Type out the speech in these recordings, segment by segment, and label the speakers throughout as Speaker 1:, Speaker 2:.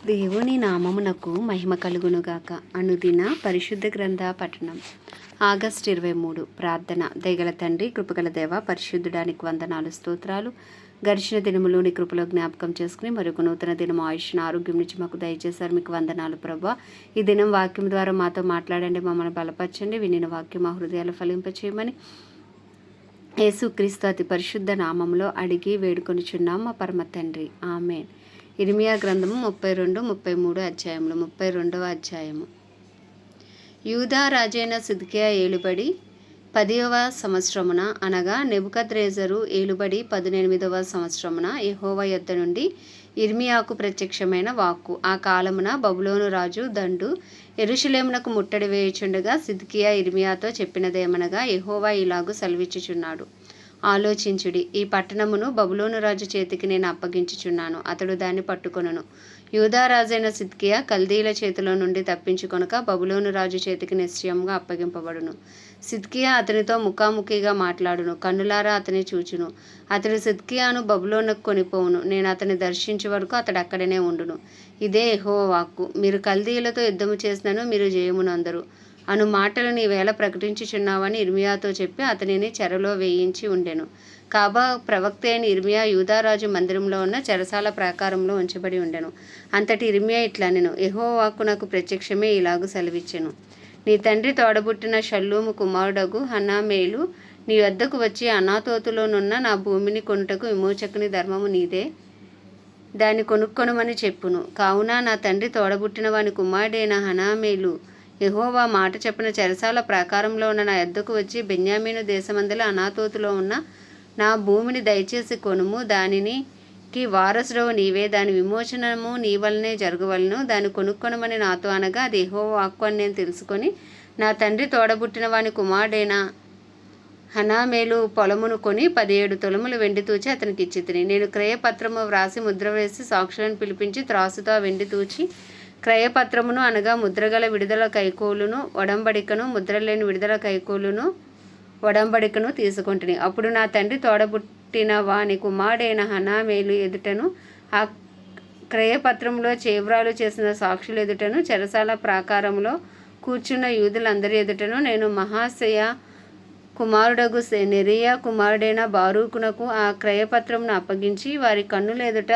Speaker 1: దేవుని నామమునకు మహిమ కలుగునుగాక. అనుదిన పరిశుద్ధ గ్రంథ పఠనం. ఆగస్టు 23. ప్రార్థన. దయగల తండ్రి, కృపగల దేవ, పరిశుద్ధుడానికి వందనాలు, స్తోత్రాలు. గడిచిన దినములోని కృపలో జ్ఞాపకం చేసుకుని మరొక నూతన దినం ఆయుష్ను, ఆరోగ్యం నుంచి మాకు దయచేశారు. మీకు వందనాలు ప్రభా. ఈ దినం వాక్యం ద్వారా మాతో మాట్లాడండి, మమ్మల్ని బలపరచండి. వినిన వాక్యం మా హృదయాలు ఫలింపచేయమని యేసుక్రీస్తు అతి పరిశుద్ధ నామంలో అడిగి వేడుకొనిచున్నాం మా పరమ తండ్రి. ఆమేన్. ఇర్మియా గ్రంథము 32-33 అధ్యాయములు. 32వ అధ్యాయము. యూదా రాజైన సిద్కియా ఏలుబడి 10వ సంవత్సరమున, అనగా నెబుకద్రెజరు ఏలుబడి 18వ సంవత్సరమున యెహోవా యొద్ద నుండి ఇర్మియాకు ప్రత్యక్షమైన వాక్కు. ఆ కాలమున బబులోను రాజు దండు యెరూషలేమునకు ముట్టడి వేయుచుండగా సిద్కియా ఇర్మియాతో చెప్పినదేమనగా, యెహోవా ఇలాగు సెలవిచ్చుచున్నాడు, ఆలోచించుడి. ఈ పట్టణమును బబులోను రాజు చేతికి నేను అప్పగించుచున్నాను, అతడు దాన్ని పట్టుకొనును. యూదా రాజైన సిద్కియా కల్దీల చేతిలో నుండి తప్పించుకొనక బబులోను రాజు చేతికి నిశ్చయంగా అప్పగింపబడును. సిద్కియా అతనితో ముఖాముఖిగా మాట్లాడును, కన్నులారా అతని చూచును. అతడు సిద్కియాను బబులోనుకు కొనిపోవును, నేను అతని దర్శించే వరకు అతడు అక్కడనే ఉండును. ఇదే యెహోవా వాక్కు. మీరు కల్దీయులతో యుద్ధము చేసినను మీరు జయమునందరు అను మాటలు నీవేళ ప్రకటించుచున్నావని ఇర్మియాతో చెప్పి అతనిని చెరలో వేయించి ఉండెను. కాబా ప్రవక్త అయిన ఇర్మియా యూదారాజు మందిరంలో ఉన్న చెరసాల ప్రాకారంలో ఉంచబడి ఉండెను. అంతటి ఇర్మియా ఇట్లనెను, యెహోవా వాక్కు నాకు ప్రత్యక్షమే ఇలాగు సెలవిచ్చెను. నీ తండ్రి తోడబుట్టిన షల్లూము కుమారుడగు హనామేలు నీ వద్దకు వచ్చి అనాతోతులోనున్న నా భూమిని కొనుటకు విమోచకుని ధర్మము నీదే, దాన్ని కొనుక్కొనుమని చెప్పును. కావున నా తండ్రి తోడబుట్టిన వాని కుమారుడైన హనామేలు యెహోవా మాట చెప్పిన చెరసాల ప్రాకారంలో ఉన్న నా యొద్దకు వచ్చి, బెన్యామీను దేశమందల అనాతోతులో ఉన్న నా భూమిని దయచేసి కొనుము, దానికి వారసుడవు నీవే, దాని విమోచనము నీ వలనే జరగవలను, దాన్ని కొనుక్కొనమని నాతో అనగా, అది యెహోవా వాక్కు అని నేను తెలుసుకొని నా తండ్రి తోడబుట్టిన వాని కుమారుడైన హనామేలు పొలమును కొని 17 తులములు వెండి తూచి అతనికి ఇచ్చితిని. నేను క్రయపత్రము వ్రాసి ముద్ర వేసి సాక్షులను పిలిపించి త్రాసుతో వెండి తూచి క్రయపత్రమును, అనగా ముద్రగల విడుదల కైకోలును ఒడంబడికను, ముద్రలేని విడుదల కైకోలును ఒడంబడికను తీసుకుంటుని. అప్పుడు నా తండ్రి తోడబుట్టిన వాని కుమారుడైన హనామేలు ఎదుటను, ఆ క్రయపత్రంలో చేవ్రాలు చేసిన సాక్షుల ఎదుటను, చెరసాల ప్రాకారంలో కూర్చున్న యూదులందరి ఎదుటను నేను మహాశయ కుమారుడగు నెరియా కుమారుడైన బారూకునకు ఆ క్రయపత్రమును అప్పగించి వారి కన్నుల ఎదుట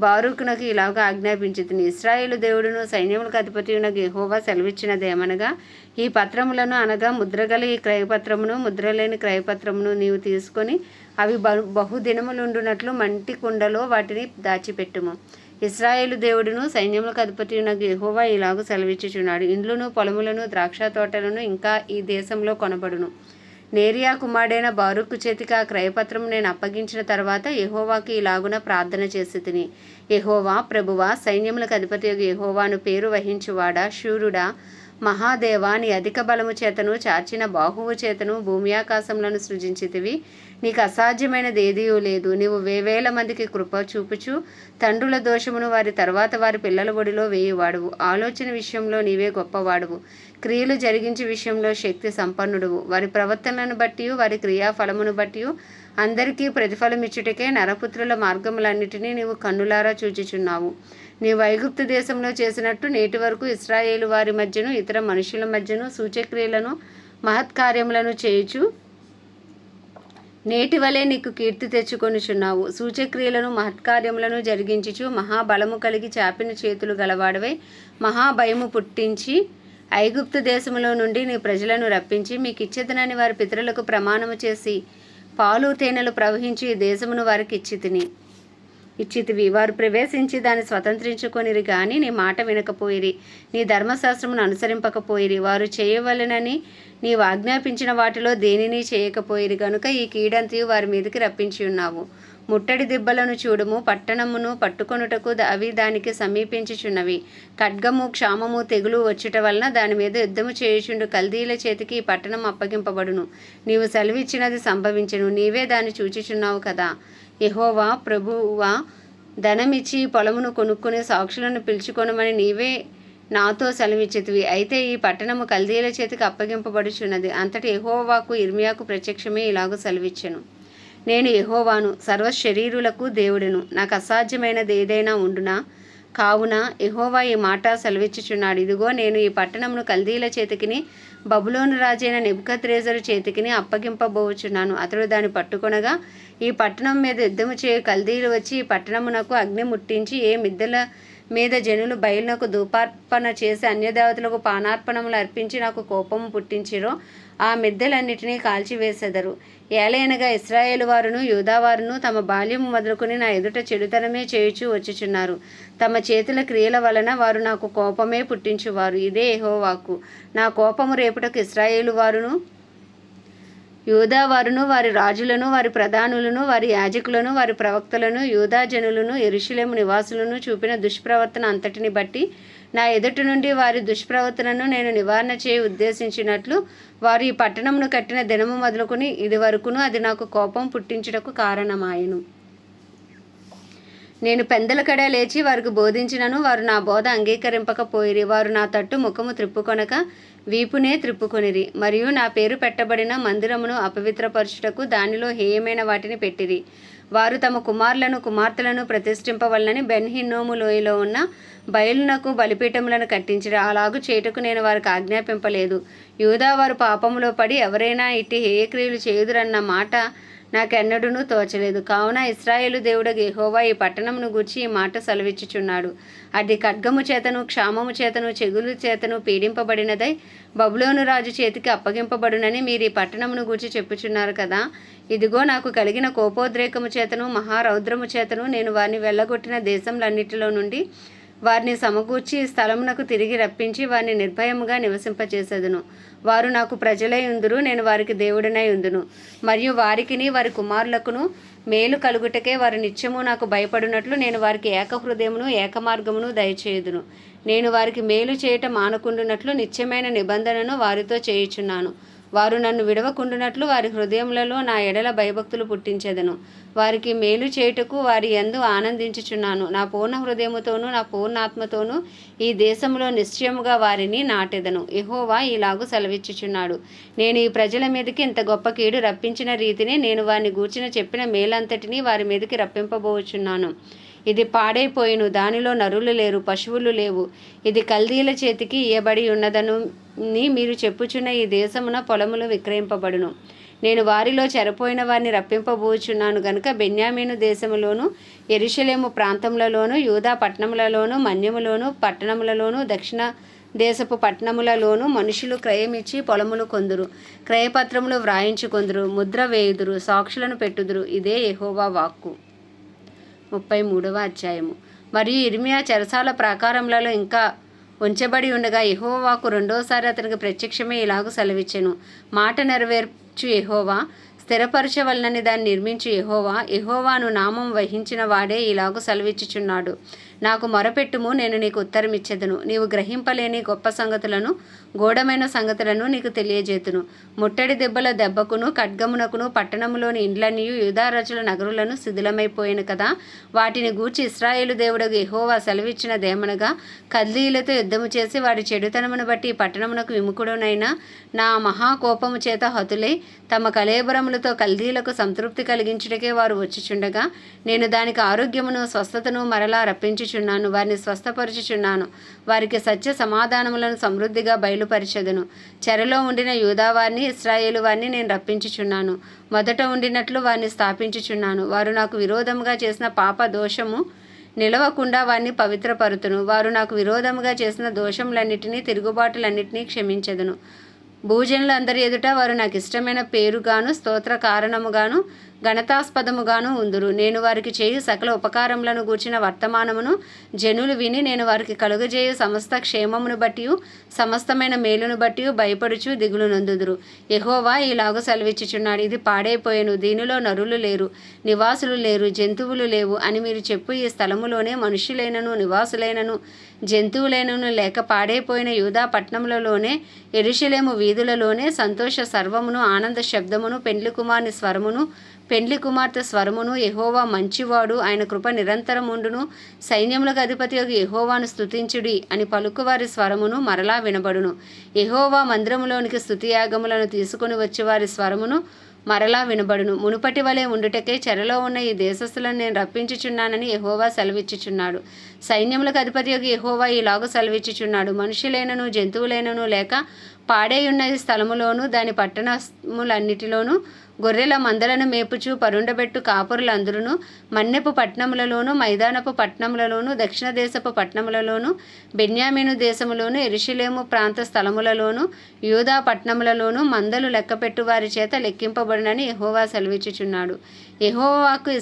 Speaker 1: బారూకునకు ఇలాగ ఆజ్ఞాపించితిని. ఇశ్రాయేలు దేవుడును సైన్యములకు అధిపతియునగు యెహోవా సెలవిచ్చినదేమనగా, ఈ పత్రములను, అనగా ముద్రగల ఈ క్రయపత్రమును, ముద్రలేని క్రయపత్రమును నీవు తీసుకొని అవి బహుదినములుండునట్లు మంటి కుండలో వాటిని దాచిపెట్టుము. ఇశ్రాయేలు దేవుడును సైన్యములకు అధిపతియునగు యెహోవా ఇలాగ సెలవిచ్చుచున్నాడు, ఇండ్లను, పొలములను, ద్రాక్ష తోటలను ఇంకా ఈ దేశంలో కొనబడును. నేరియా కుమారుడైన బారూకు చేతికి ఆ క్రయపత్రము నేను అప్పగించిన తర్వాత యెహోవాకి ఇలాగున ప్రార్థన చేసి తిని, యెహోవా ప్రభువా, సైన్యములకు అధిపతియగు యెహోవాను పేరు వహించువాడా, శూరుడా, మహాదేవా, నీ అధిక బలము చేతను చాచిన బాహువు చేతను భూమి ఆకాశములను సృజించితివి. నీకు అసాధ్యమైనది ఏదీయూ లేదు. నీవు వేవేల మందికి కృప చూపుచు తండ్రుల దోషమును వారి తర్వాత వారి పిల్లల ఒడిలో వేయువాడువు. ఆలోచన విషయంలో నీవే గొప్పవాడువు. క్రియలు జరిగించే విషయంలో శక్తి సంపన్నుడువు. వారి ప్రవర్తనలను బట్టి వారి క్రియాఫలమును బట్టి అందరికీ ప్రతిఫలమిచ్చుటకే నరపుత్రుల మార్గములన్నిటినీ నీవు కన్నులారా చూచుచున్నావు. నీవు ఐగుప్తు దేశంలో చేసినట్టు నేటి వరకు ఇశ్రాయేలు వారి మధ్యను ఇతర మనుషుల మధ్యను సూచక్రియలను మహత్కార్యములను చేయుచు నేటి వలె నీకు కీర్తి తెచ్చుకొనుచున్నావు. సూచక్రియలను మహత్కార్యములను జరిగించుచు మహాబలము కలిగి చాపిన చేతులు గలవాడవై మహాభయము పుట్టించి ఐగుప్తు దేశములో నుండి నీ ప్రజలను రప్పించి మీకు ఇచ్చేదనని వారి పితరులకు ప్రమాణము చేసి పాలు తేనెలు ప్రవహించి ఈ దేశమును వారికి ఇచ్చితివి. వారు ప్రవేశించి దాన్ని స్వతంత్రించుకొనిరి గాని నీ మాట వినకపోయిరి, నీ ధర్మశాస్త్రమును అనుసరింపకపోయిరి. వారు చేయవలెనని నీవు ఆజ్ఞాపించిన వాటిలో దేనిని చేయకపోయిరి గనుక ఈ కీడంతయు వారి మీదకి రప్పించి ఉన్నావు. ముట్టడి దిబ్బలను చూడుము, పట్టణమును పట్టుకొనుటకు అవి దానికి సమీపించుచున్నవి. ఖడ్గము, క్షామము, తెగులు వచ్చుట వలన దాని మీద యుద్ధము చేయుచుండు కల్దీల చేతికి ఈ పట్టణం అప్పగింపబడును. నీవు సెలవిచ్చినది సంభవించెను, నీవే దాన్ని చూచుచున్నావు కదా. యెహోవా ప్రభువా, ధనమిచ్చి పొలమును కొనుక్కుని సాక్షులను పిలుచుకొనమని నీవే నాతో సెలవిచ్చితివి. అయితే ఈ పట్టణము కల్దీల చేతికి అప్పగింపబడుచున్నది. అంతటి యెహోవా వాక్కు ఇర్మియాకు ప్రత్యక్షమే ఇలాగ సెలవిచ్చెను, నేను యెహోవాను, సర్వశరీరులకు దేవుడును. నాకు అసాధ్యమైనది ఏదైనా ఉండునా? కావున యెహోవా ఈ మాట సెలవిచ్చుచున్నాడు, ఇదిగో నేను ఈ పట్టణమును కల్దీల చేతికిని బబులోను రాజైన నెబుకద్రెజరు చేతికిని అప్పగింపబోచున్నాను. అతడు దాన్ని పట్టుకొనగా ఈ పట్టణం మీద యుద్ధము చేయు కల్దీలు వచ్చి ఈ పట్టణమునకు అగ్ని ముట్టించి ఏ మిద్దెల మీద జనులు బయలునకు ధూపార్పణ చేసి అన్యదేవతలకు పానార్పణములు అర్పించి నాకు కోపము పుట్టించిరో ఆ మిద్దెలన్నిటినీ కాల్చివేసెదరు. ఏలయనగా ఇశ్రాయేలు వారును యూదావారును తమ బాల్యము మొదలుకొని నా ఎదుట చెడుతనమే చేయుచూ వచ్చుచున్నారు. తమ చేతుల క్రియల వలన వారు నాకు కోపమే పుట్టించువారు. ఇదే యెహోవా వాక్కు. నా కోపము రేపుటకు ఇశ్రాయేలు వారును యూదావారును వారి రాజులను వారి ప్రధానులను వారి యాజకులను వారి ప్రవక్తలను యూదా జనులను యెరూషలేము నివాసులను చూపిన దుష్ప్రవర్తన అంతటిని బట్టి నా ఎదుటి నుండి వారి దుష్ప్రవర్తనను నేను నివారణ చేయ ఉద్దేశించినట్లు వారు ఈ పట్టణమును కట్టిన దినము మొదలుకొని ఇది వరకును అది నాకు కోపం పుట్టించుటకు కారణమాయెను. నేను పెందల కడ లేచి వారికి బోధించినను వారు నా బోధ అంగీకరింపకపోయిరి. వారు నా తట్టు ముఖము త్రిప్పుకొనక వీపునే త్రిప్పుకొనిరి. మరియు నా పేరు పెట్టబడిన మందిరమును అపవిత్రపరచుటకు దానిలో హేయమైన వాటిని పెట్టిరి. వారు తమ కుమారులను కుమార్తెలను ప్రతిష్ఠింపవలనని బెన్ హిన్నోము లోయలో ఉన్న బయలునకు బలిపీఠములను కట్టించిరి. అలాగు చేయుటకు నేను వారికి ఆజ్ఞాపింపలేదు. యూదా వారు పాపములో పడి ఎవరైనా ఇట్టి హేయక్రియలు చేయుదురన్న మాట నాకెన్నడూనూ తోచలేదు. కావున ఇశ్రాయేలు దేవుడగు యెహోవా ఈ పట్టణమును గూర్చి ఈ మాట సెలవిచ్చుచున్నాడు, అది ఖడ్గము చేతను క్షామము చేతను చెగులు చేతను పీడింపబడినదై బబులోను రాజు చేతికి అప్పగింపబడునని మీరు ఈ పట్టణమును గూర్చి చెప్పుచున్నారు కదా. ఇదిగో నాకు కలిగిన కోపోద్రేకము చేతను మహారౌద్రము చేతను నేను వారిని వెళ్ళగొట్టిన దేశంలన్నిటిలో నుండి వారిని సమకూర్చి స్థలమునకు తిరిగి రప్పించి వారిని నిర్భయముగా నివసింపచేసేదను. వారు నాకు ప్రజలై ఉందురు, నేను వారికి దేవుడినై ఉందును. మరియు వారికిని వారి కుమారులకును మేలు కలుగుటకే వారు నిత్యము నాకు భయపడినట్లు నేను వారికి ఏకహృదయమును ఏకమార్గమును దయచేయుదును. నేను వారికి మేలు చేయటం మానకుండునట్లు నిత్యమైన నిబంధనను వారితో చేయుచున్నాను. వారు నన్ను విడవకుండునట్లు వారి హృదయములలో నా ఎడల భయభక్తులు పుట్టించెదను. వారికి మేలు చేయుటకు వారి యందు ఆనందించుచున్నాను. నా పూర్ణ హృదయముతోనూ నా పూర్ణాత్మతోనూ ఈ దేశంలో నిశ్చయముగా వారిని నాటెదను. యెహోవా ఇలాగు సెలవిచ్చుచున్నాడు, నేను ఈ ప్రజల మీదకి ఇంత గొప్ప కీడు రప్పించిన రీతిని నేను వారిని గూర్చిన చెప్పిన మేలంతటినీ వారి మీదకి రప్పింపబోచున్నాను. ఇది పాడైపోయిను, దానిలో నరులు లేరు, పశువులు లేవు. ఇది కల్దీల చేతికి ఇయ్యబడి ఉన్నదను మీరు చెప్పుచున్న ఈ దేశమున పొలములు విక్రయింపబడును. నేను వారిలో చెరపోయిన వారిని రప్పింపబోచున్నాను గనుక బెన్యామీను దేశములోను యెరూషలేము ప్రాంతములలోను యూదా పట్టణములలోను మన్యములోను పట్టణములలోను దక్షిణ దేశపు పట్టణములలోను మనుషులు క్రయమిచ్చి పొలములు కొందురు, క్రయపత్రములు వ్రాయించుకొందురు, ముద్ర వేయుదురు, సాక్షులను పెట్టుదురు. ఇదే యెహోవా వాక్కు. 33వ అధ్యాయము. మరియు యిర్మీయా చెరసాల ప్రాకారములలో ఇంకా ఉంచబడి ఉండగా యెహోవా వాక్కు రెండోసారి అతనికి ప్రత్యక్షమే ఇలాగు సెలవిచ్చెను, మాట నెరవేర్చు యెహోవా, స్థిరపరచవలనని దాన్ని నిర్మించు యెహోవా, యెహోవాను నామం వహించిన వాడే ఇలాగు సెలవిచ్చుచున్నాడు, నాకు మొరపెట్టుము, నేను నీకు ఉత్తరమిచ్చెదను. నీవు గ్రహింపలేని గొప్ప సంగతులను గూఢమైన సంగతులను నీకు తెలియజేతును. ముట్టడి దెబ్బల దెబ్బకును ఖడ్గమునకును పట్టణములోని ఇండ్లనియు యూదారాజుల నగరులను శిథిలమైపోయాను కదా. వాటిని గూర్చి ఇశ్రాయేలు దేవుడగు యెహోవా సెలవిచ్చినదేమనగా, కల్దీయులతో యుద్ధము చేసి వారి చెడుతనమును బట్టి ఈ పట్టణమునకు విముఖుడునైన నా మహాకోపము చేత హతులై తమ కళేబరములతో కల్దీలకు సంతృప్తి కలిగించుటకే వారు వచ్చుచుండగా నేను దానికి ఆరోగ్యమును స్వస్థతను మరలా రప్పించుచున్నాను. వారిని స్వస్థపరచుచున్నాను. వారికి సత్య సమాధానములను సమృద్ధిగా బయలుపరిచెదను. చెరలో ఉండిన యూదావారిని ఇశ్రాయేలు వారిని నేను రప్పించుచున్నాను. మొదట ఉండినట్లు వారిని స్థాపించుచున్నాను. వారు నాకు విరోధముగా చేసిన పాప దోషము నిలవకుండా వారిని పవిత్రపరుతును. వారు నాకు విరోధముగా చేసిన దోషములన్నిటినీ తిరుగుబాటులన్నిటినీ క్షమించెదను. భూజనులందరి ఎదుట వారు నాకు ఇష్టమైన పేరుగాను స్తోత్ర కారణముగాను ఘనతాస్పదముగాను ఉందురు. నేను వారికి చేయు సకల ఉపకారములను గూర్చిన వర్తమానమును జనులు విని నేను వారికి కలుగజేయు సమస్త క్షేమమును బట్టి సమస్తమైన మేలును బట్టి భయపడుచు దిగులు నొందుదురు. యెహోవా ఇలాగు సెలవిచ్చుచున్నాడు, ఇది పాడైపోయెను, దీనిలో నరులు లేరు, నివాసులు లేరు, జంతువులు లేవు అని మీరు చెప్పు ఈ స్థలములోనే మనుష్యులైనను నివాసులైనను జంతువులైనను లేక పాడైపోయిన యూదా పట్టణములలోనే యెరూషలేము వీధులలోనే సంతోష సర్వమును ఆనంద శబ్దమును పెండ్లి కుమార్ని స్వరమును పెండ్లి కుమార్తె స్వరమును యెహోవా మంచివాడు, ఆయన కృప నిరంతరముండును, సైన్యములకు అధిపతి యొక్క యెహోవాను స్తుతించుడి అని పలుకువారి స్వరమును మరలా వినబడును. యెహోవా మందిరములోనికి స్తుతియాగములను తీసుకొని వచ్చి వారి స్వరమును మరలా వినబడును. మునుపటి వలె ఉండుటకే చెరలో ఉన్న ఈ దేశస్థులను నేను రప్పించుచున్నానని యెహోవా సెలవిచ్చుచున్నాడు. సైన్యములకు అధిపతియగు యెహోవా ఈలాగు సెలవిచ్చుచున్నాడు. మనుషులైనను జంతువులైనను లేక పాడేయున్న ఈ స్థలములోను దాని పట్టణములన్నిటిలోనూ గొర్రెల మందలను మేపుచు పరుండబెట్టు కాపురులందరూ మన్నెపు పట్టణములలోను మైదానపు పట్టణములలోను దక్షిణ దేశపు పట్టణములలోను బెన్యామీను దేశములోను యెరూషలేము ప్రాంత స్థలములలోను యూదా పట్టణములలోను మందలు లెక్కపెట్టు వారి చేత లెక్కింపబడునని యెహోవా సెలవిచ్చుచున్నాడు. యెహోవాకు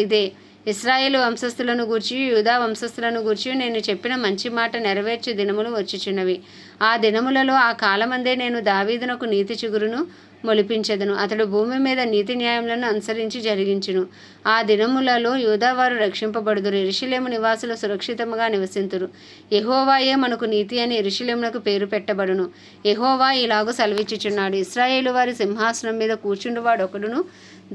Speaker 1: ఇదే ఇశ్రాయేలు వంశస్థులను గూర్చి యూదా వంశస్థులను గూర్చి నేను చెప్పిన మంచి మాట నెరవేర్చు దినములు వచ్చుచున్నవి. ఆ దినములలో ఆ కాలమందే నేను దావీదునకు నీతి చిగురును మొలిపించెదను. అతడు భూమి మీద నీతి న్యాయములను అనుసరించి జరిగించును. ఆ దినములలో యూదావారు రక్షింపబడుదురు. యెరూషలేము నివాసులు సురక్షితముగా నివసింతురు. యెహోవాయే మనకు నీతి అని యెరూషలేమునకు పేరు పెట్టబడును. యెహోవా ఇలాగు సెలవిచ్చుచున్నాడు. ఇశ్రాయేలు వారి సింహాసనం మీద కూర్చుండువాడు ఒకడును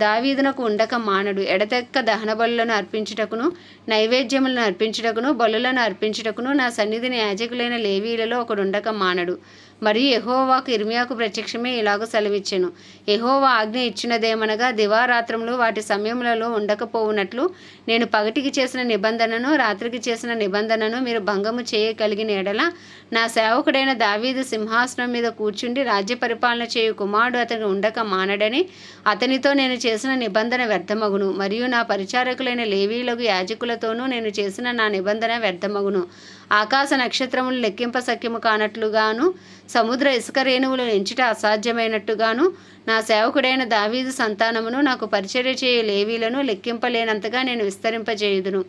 Speaker 1: దావీదునకు ఉండక మానడు. ఎడతెక్క దహన బలులను అర్పించుటకును నైవేద్యములను అర్పించుటకును బలులను అర్పించుటకును నా సన్నిధిని యాజకులైన లేవీలలో ఒకడుండక మానడు. మరియు యెహోవాకు ఇర్మియాకు ప్రత్యక్షమే ఇలాగ సెలవిచ్చెను. యెహోవా ఆజ్ఞ ఇచ్చినదేమనగా దివారాత్రములు వాటి సమయములలో ఉండకపోవునట్లు నేను పగటికి చేసిన నిబంధనను రాత్రికి చేసిన నిబంధనను మీరు భంగము చేయగలిగిన ఎడల నా సేవకుడైన దావీదు సింహాసనం మీద కూర్చుండి రాజ్య పరిపాలన చేయు కుమారుడు అతను ఉండక మానడని అతనితో నేను చేసిన నిబంధన వ్యర్థమగును. మరియు నా పరిచారకులైన లేవీయులకు యాజకులతోనూ నేను చేసిన నా నిబంధన వ్యర్థమగును. ఆకాశ నక్షత్రములు లెక్కింప సఖ్యము కానట్లుగాను సముద్ర ఇసుక రేణువులు ఎంచుట అసాధ్యమైనట్టుగాను నా సేవకుడైన దావీదు సంతానమును నాకు పరిచర్య చేయు లేవీలను లెక్కింపలేనంతగా నేను విస్తరింపజేయుదును.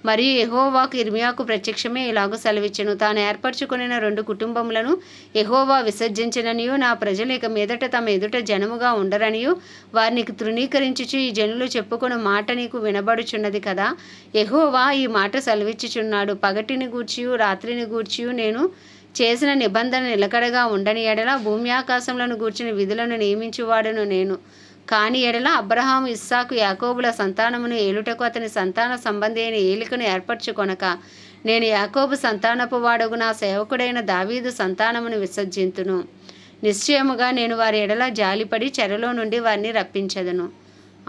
Speaker 1: మరియు యెహోవాకు ఇర్మియాకు ప్రత్యక్షమే ఇలాగూ సెలవిచ్చెను. తాను ఏర్పరచుకొనిన 2 కుటుంబములను యెహోవా విసర్జించిననియు నా ప్రజలు ఇక మీదట తమ ఎదుట జనముగా ఉండరనియు వారిని తృణీకరించుచు ఈ జనులు చెప్పుకొను మాట నీకు వినబడుచున్నది కదా. యెహోవా ఈ మాట సెలవిచ్చుచున్నాడు. పగటిని గూర్చియు రాత్రిని గూర్చియు నేను చేసిన నిబంధన నిలకడగా ఉండని ఎడల భూమి ఆకాశములను గూర్చిన విధులను నియమించువాడను నేను. కాని ఎడల అబ్రహాము ఇస్సాకు యాకోబుల సంతానమును ఏలుటకు అతని సంతాన సంబంధి అయిన ఏలికను ఏర్పరచుకొనక నేను యాకోబు సంతానపు వాడగు నా సేవకుడైన దావీదు సంతానమును విసర్జింతును. నిశ్చయముగా నేను వారి ఎడల జాలిపడి చెరలో నుండి వారిని రప్పించెదను.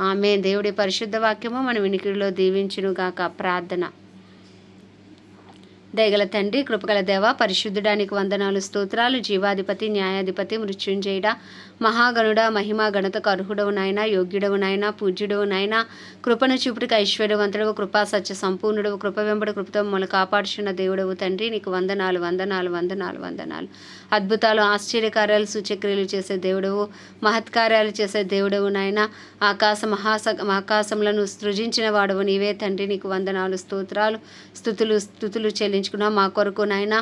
Speaker 1: ఆమేన్. దేవుడి పరిశుద్ధ వాక్యము మన వినికిడిలో దీవించునుగాక. ప్రార్థన. దయగల తండ్రి, కృపగల దేవ, పరిశుద్ధుడానికి వందనాలు, స్తోత్రాలు. జీవాధిపతి, న్యాయాధిపతి, మృత్యుంజయుడ, మహాగణుడ, మహిమా గణతకు అర్హుడవు నాయన, యోగ్యుడవు నాయన, పూజ్యుడవు నాయన, కృపను చూపుడికి ఐశ్వర్యవంతుడవు, కృపా సత్య సంపూర్ణుడవు, కృప వెంబడి కృపతో మమ్మల్ని కాపాడుచున్న దేవుడవు తండ్రి. నీకు వందనాలు వందనాలు వందనాలు వందనాలు. అద్భుతాలు, ఆశ్చర్యకార్యాలు, సూచక్రియలు చేసే దేవుడవు, మహత్కార్యాలు చేసే దేవుడవు నాయన. ఆకాశములను సృజించిన వాడవు నీవే తండ్రి. నీకు వందనాలు, స్తోత్రాలు, స్తుతులు చెల్లించుకున్నాం మా కొరకు నాయన.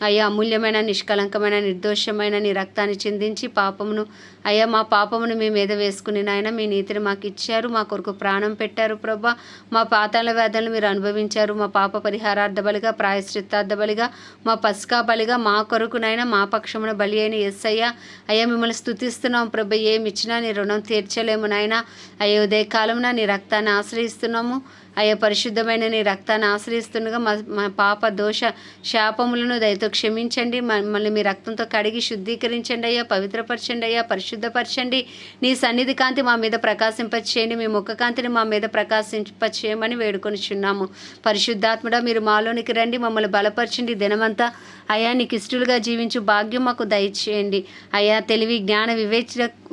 Speaker 1: అయ్యా, అమూల్యమైన, నిష్కలంకమైన, నిర్దోషమైన నీ రక్తాన్ని చిందించి పాపమును అయ్యా మా పాపమును మీ మీద వేసుకుని నాయన మీ నీతిని మాకు ఇచ్చారు. మా కొరకు ప్రాణం పెట్టారు ప్రభా. మా పాతాళ వేదనలు మీరు అనుభవించారు. మా పాప పరిహారార్థ బలిగా, ప్రాయశ్చిత్తార్థ బలిగా, మా పస్కా బలిగా మా కొరకు నాయన మా పక్షమున బలి అయిన యేసయ్య అయ్యా మిమ్మల్ని స్తుతిస్తున్నాం ప్రభ. ఏమి ఇచ్చినా నీ రుణం తీర్చలేము నాయన. అయ్యా ఉదయ కాలమున నీ రక్తాన్ని ఆశ్రయిస్తున్నాము. అయ్యా పరిశుద్ధమైన నీ రక్తాన్ని ఆశ్రయిస్తుండగా మా పాప దోష శాపములను దయతో క్షమించండి. మమ్మల్ని మీ రక్తంతో కడిగి శుద్ధీకరించండి అయ్యా, పవిత్రపరచండి అయ్యా, పరిశుద్ధపరచండి. నీ సన్నిధి కాంతి మా మీద ప్రకాశింపచేయండి. మీ ముఖ కాంతిని మా మీద ప్రకాశింపచేయమని వేడుకొనిచున్నాము. పరిశుద్ధాత్ముడా మీరు మాలోనికి రండి, మమ్మల్ని బలపరచండి. దినమంతా అయ్యా నీకు ఇష్టలుగా జీవించు భాగ్యం మాకు దయచేయండి. అయ్యా తెలివి, జ్ఞాన,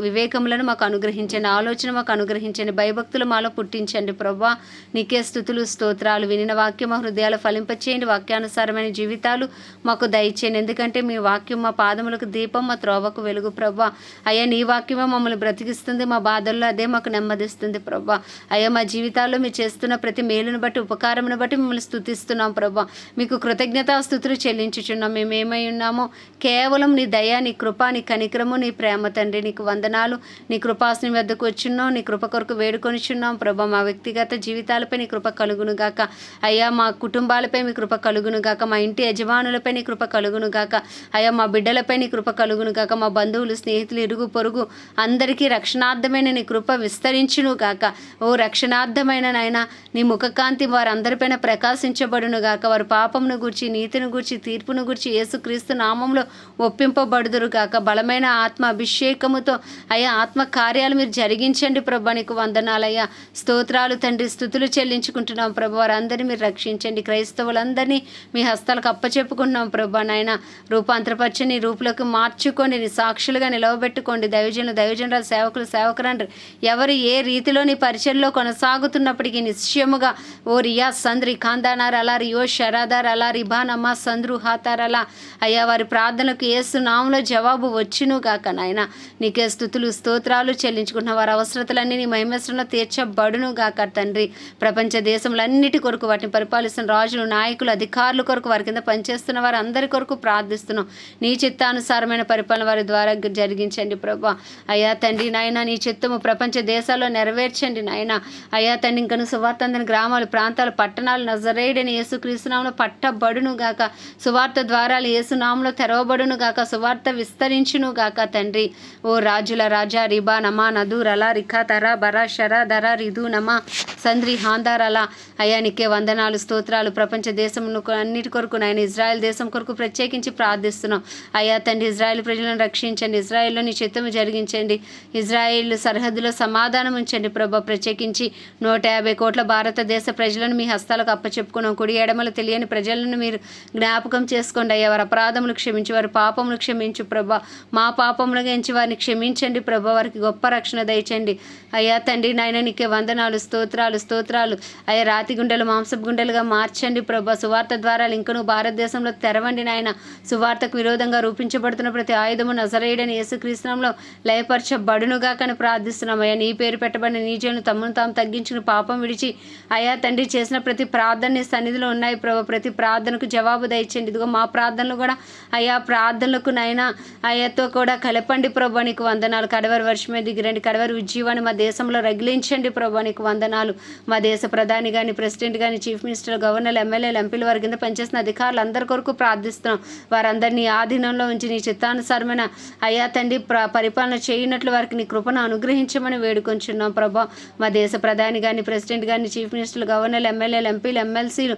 Speaker 1: వివేకములను మాకు అనుగ్రహించండి. ఆలోచన మాకు అనుగ్రహించండి. భయభక్తులు మాలో పుట్టించండి ప్రభా. నీకే స్తుతులు, స్తోత్రాలు. వినిన వాక్యం మా హృదయాలు ఫలింపచేయండి. వాక్యానుసారమైన జీవితాలు మాకు దయచేయండి. ఎందుకంటే మీ వాక్యం మా పాదములకు దీపం, మా త్రోవకు వెలుగు ప్రభా. అయ్యా నీ వాక్యమే మమ్మల్ని బ్రతికిస్తుంది. మా బాధల్లో అదే మాకు నెమ్మదిస్తుంది ప్రభా. అయ్యా మా జీవితాల్లో మీరు చేస్తున్న ప్రతి మేలును బట్టి, ఉపకారమును బట్టి మిమ్మల్ని స్తుతిస్తున్నాం ప్రభా. మీకు కృతజ్ఞతాస్తుతులు చెల్లించుచున్నాం. మేమేమై ఉన్నామో కేవలం నీ దయ, నీ కృప, నీ కనికరము, నీ ప్రేమ తండ్రి. నీకు వందనాలు. నీ కృపాసనం వద్దకు వచ్చున్నాం. నీ కృప కొరకు వేడుకొనిచున్నాం ప్రభా. మా వ్యక్తిగత జీవితాలపై నీ కృప కలుగును గాక. అయ్యా మా కుటుంబాలపై మీ కృప కలుగును గాక. మా ఇంటి యజమానులపై నీ కృప కలుగును గాక. అయ్యా మా బిడ్డలపై నీ కృప కలుగును గాక. మా బంధువులు, స్నేహితులు, ఇరుగు పొరుగు అందరికీ రక్షణార్థమైన నీ కృప విస్తరించును గాక. ఓ రక్షణార్థమైన నాయన నీ ముఖకాంతి వారందరిపైన ప్రకాశించబడును గాక. వారు పాపమును గూర్చి, నీతిని గూర్చి, తీర్పును గూర్చి యేసుక్రీస్తు నామంలో ఒప్పింపబడుదురు గాక. బలమైన ఆత్మ అభిషేకముతో అయ్యా ఆత్మ కార్యాలు మీరు జరిగించండి ప్రభా. నీకు వందనాలయ్యా, స్తోత్రాలు తండ్రి, స్తుతులు చెల్లించుకుంటున్నాం ప్రభా. వారందరినీ మీరు రక్షించండి. క్రైస్తవులందరినీ మీ హస్తాలకు అప్పచెప్పుకుంటున్నాం ప్రభా. నాయన రూపాంతరపరచని రూపులకు మార్చుకొని నీ సాక్షులుగా నిలవబెట్టుకోండి. దైవజనురాలు, సేవకులు, సేవకురాండ్రు ఎవరు ఏ రీతిలో నీ పరిచయంలో కొనసాగుతున్నప్పటికీ నిశ్చయముగా ఓ రియా సంద్రి ఖాందానార్ అలా రియో షరాదార్ అలా రిబానమ్మా సంద్రు హాతార్ అలా అయ్యా వారి ప్రార్థనలకు యేసు నామములో జవాబు వచ్చును గాక. నాయన నీకే స్తుతులు స్తోత్రాలు చెల్లించుకుంటున్న వారి అవసరతలన్నీ నీ మహిమేశ్వరంలో తీర్చబడును గాక తండ్రి. ప్రపంచ దేశములన్నిటి కొరకు వాటిని పరిపాలిస్తున్న రాజులు, నాయకులు, అధికారుల కొరకు వారి కింద పనిచేస్తున్న వారు అందరి కొరకు ప్రార్థిస్తున్నాం. నీ చిత్తానుసారమైన పరిపాలన వారి ద్వారా జరిగించండి ప్రభా. అయ్యా తండ్రి నాయన నీ చిత్తము ప్రపంచ దేశాల్లో నెరవేర్చండి నాయన. అయ్యా తండ్రి ఇంకను సువార్త అందని గ్రామాలు, ప్రాంతాలు, పట్టణాలు నజరేయుడైన యేసుక్రీస్తు నామములో పట్టబడును గాక. సువార్త ద్వారాలు యేసు నామములో తెరవబడును గాక. సువార్త విస్తరించును గాక తండ్రి. ఓ రాజుల రాజా రిబా నమా నదూర్ అలా రిఖా తరా బరా షరా దరా రిధు నమా సంద్రి హాందార్ అలా అయ్యా నీకే వందనాలు స్తోత్రాలు. ప్రపంచ దేశంలో అన్నిటి కొరకు నాయన ఇజ్రాయెల్ దేశం కొరకు ప్రత్యేకించి ప్రార్థిస్తున్నాం. అయ్యా తండ్రి ఇజ్రాయెల్ ప్రజలను రక్షించండి. ఇజ్రాయెల్లో నీ చిత్తము జరిగించండి. ఇజ్రాయెల్ సరిహద్దులో సమాధానం ఉంచండి ప్రభా. ప్రత్యేకించి 150 కోట్ల భారతదేశ ప్రజలను మీ హస్తాలకు అప్పచెప్పుకున్నాం. కుడి ఎడమలు తెలియని ప్రజలను మీరు జ్ఞాపకం చేసుకోండి అయ్యా. వారి అపరాధములు క్షమించి, వారి పాపములు క్షమించు ప్రభా. మా పాపములు ఎంచి వారిని క్షమించండి ప్రభా. వారికి గొప్ప రక్షణ దయచండి అయ్యా తండ్రి నాయన నీకే వందనాలు స్తోత్రాలు. అయ్యా రాతి గుండెలు మాంసపు గుండెలుగా మార్చండి ప్రభా. సువార్త ద్వారా ఇంకను భారతదేశంలో తెరవండి నాయన. సువార్తకు విరోధంగా రూపించబడుతున్న ప్రతి ఆయుధము నజరేయుడైన యేసుక్రీస్తునామములో లయపరచబడునుగా కానీ ప్రార్థిస్తున్నాం అయ్యా. నీ పేరు పెట్టబడిన నీ జనులు తమను తాము తగ్గించుకుని పాపం విడిచి అయ్యా తండ్రి చేసిన ప్రతి ప్రార్థన నీ సన్నిధిలో ఉన్నాయి ప్రభా. ప్రతి ప్రార్థనకు జవాబు దయచండి. ఇదిగో మా ప్రార్థనలు కూడా అయ్యా ప్రార్థనలకు నాయన అయ్యాతో కూడా కలపండి ప్రభా. నీకు వందనాలు. కడవరి వర్షమే దిగిరండి. కడవరి ఉజ్జీవాన్ని మా దేశంలో రగిలించండి ప్రభా. నీకు వందనాలు. మా దేశ ప్రధాని కానీ, ప్రెసిడెంట్ కానీ, చీఫ్ మినిస్టర్, గవర్నర్లు, ఎమ్మెల్యేలు, ఎంపీలు, వారి కింద పనిచేసిన అధికారులు అందరి కొరకు ప్రార్థిస్తున్నాం. వారందరినీ ఆధీనంలో ఉంచి నీ చిత్తానుసారమైన అయ్యా తండ్రి పరిపాలన చేయనట్లు వారికి నీ కృపను అనుగ్రహించమని వేడుకొంచున్నాం ప్రభా. మా దేశ ప్రధాని కానీ, ప్రెసిడెంట్ కానీ, చీఫ్ మినిస్టర్లు, గవర్నర్లు, ఎమ్మెల్యేలు, ఎంపీలు, ఎమ్మెల్సీలు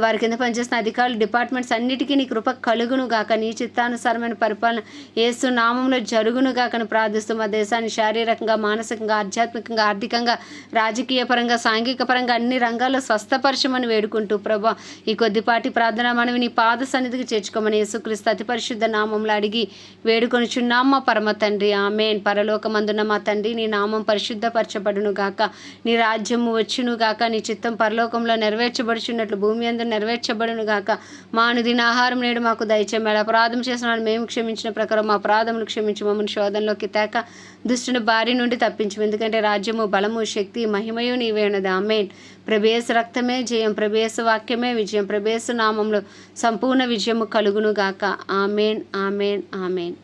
Speaker 1: వారి కింద పనిచేసిన అధికారులు, డిపార్ట్మెంట్స్ అన్నిటికీ నీ కృప కలుగును గాక. నీ చిత్తానుసారమైన పరిపాలన యేసు నామంలో జరుగును గాకని ప్రార్థిస్తూ మా దేశాన్ని శారీరకంగా, మానసికంగా, ఆధ్యాత్మికంగా, ఆర్థికంగా, రాజకీయ పరంగా, సాంఘిక పరంగా అన్ని రంగాల్లో స్వస్థపరచమని వేడుకుంటూ ప్రభా ఈ కొద్దిపాటి ప్రార్థన మనవి నీ పాద సన్నిధికి చేర్చుకోమని యేసుక్రీస్తు అతి పరిశుద్ధ నామంలో అడిగి వేడుకొనుచున్నాం మా పరమ తండ్రి. ఆమేన్. పరలోకమందున్న మా తండ్రి నీ నామం పరిశుద్ధపరచబడును గాక. నీ రాజ్యము వచ్చును గాక. నీ చిత్తం పరలోకంలో నెరవేర్చబడుచున్నట్లు భూమి అందు నెరవేర్చబడును గాక. మా అనుదిన ఆహారం నేడు మాకు దయచేయము. అపరాధం చేసిన మేము క్షమించిన ప్రకారం మా అపరాధములు క్షమించి మమ్మల్ని శోధనలోకి తేక దుష్టుని బారి నుండి తప్పించము. ఎందుకంటే రాజ్యము, బలము, శక్తి, మహిమయు నీవే ఉన్నది. ఆమేన్. ప్రభేసు రక్తమే జయం, ప్రభేసు వాక్యమే విజయం, ప్రభేసు నామంలో సంపూర్ణ విజయము కలుగును గాక. ఆమేన్. ఆమేన్. ఆమేన్.